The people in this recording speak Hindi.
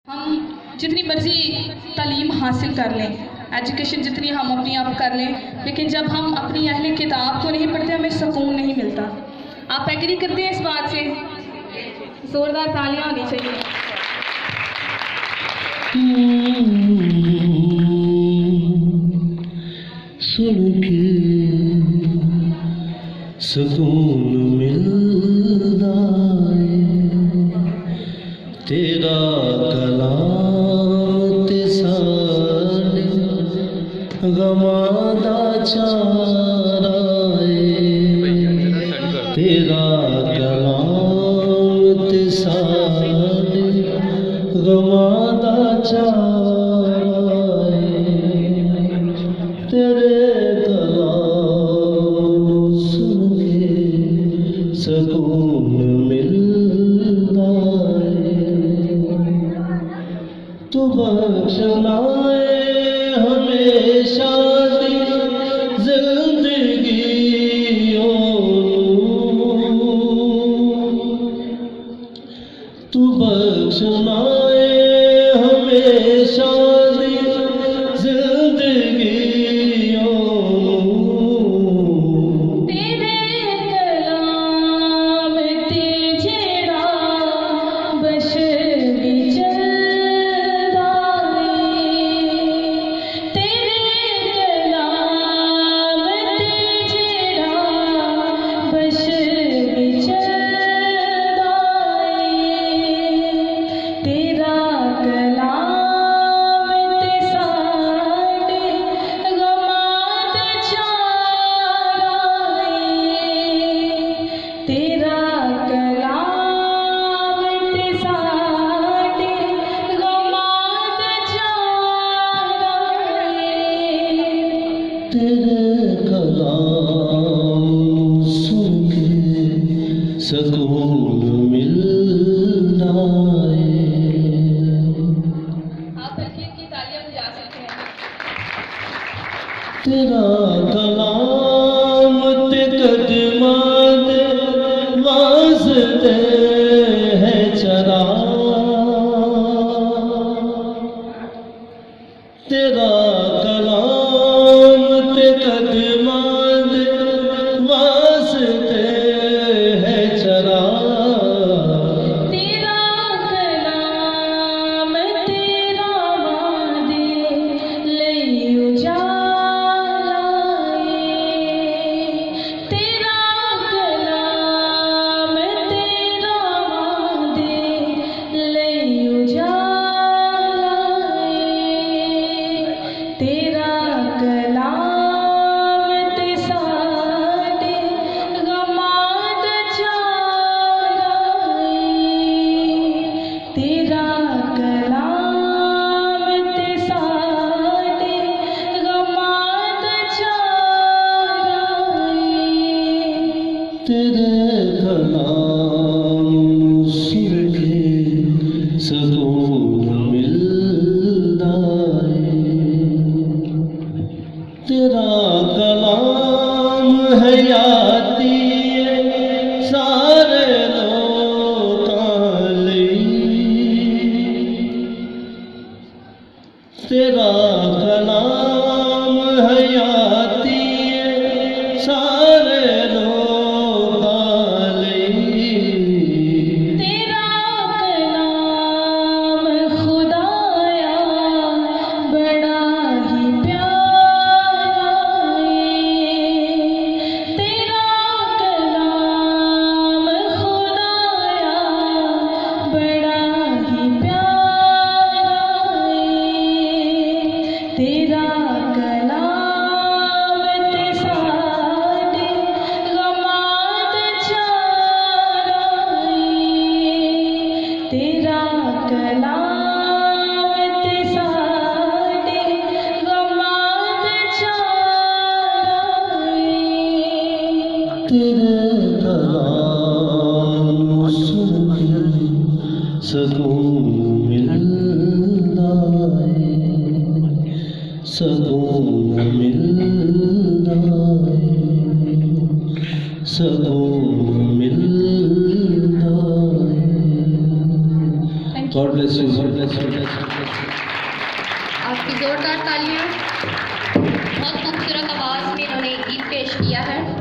हम जितनी मर्जी तालीम हासिल कर लें, एजुकेशन जितनी हम अपनी आप कर लें, लेकिन जब हम अपनी अहले किताब को नहीं पढ़ते हमें सुकून नहीं मिलता। आप एग्री करते हैं इस बात से? जोरदार तालियां होनी चाहिए। सुन के सुकून मिलदा है तेरा कलाम ते साडे गमां दा चारा है तेरा कलाम ते साडे गमां दा चारा है तेरे कलाम सुन के सुकून मिलदा तू बख्शनाए हमेशा दी जिंदगी तू बख्शनाए हमेशा दी जिंदगी तेरे कलाम सुन के सुकून मिलदा है। आप हल्की की तालियां बजा सकते हैं। तेरा कलाम ते कदमां दे वास्ते है चरा तेरा कलाम ते कदमां दे वास्ते है चरा तेरा कलाम तेरा वादे लई उजाला तेरा कलाम तेरा वादे लई उजाला तेरा कलाम ते साडे गमां दा चारा तेरा कलाम ते साडे गमां दा चारा तेरे कलाम सुन के सुकून मिलदा है तेरा कलाम हयाती सारे लोकां लई तेरा कलाम हयाती सारे लोकां लई तेरा कलाम खुदाया बड़ा ही प्यारा तेरा कलाम खुदाया बड़ा ही प्यारा तेरा कलाम ते साडे गमां दा चारा तेरा कलाम ते साडे गमां दा चारा तेरे कलाम सुन के सुकून मिलदा है सुकून मिलदा है सुकून मिलदा है। God bless you. आपकी जोरदार तालियां। बहुत खूबसूरत आवाज़ में इन्होंने गीत पेश किया है।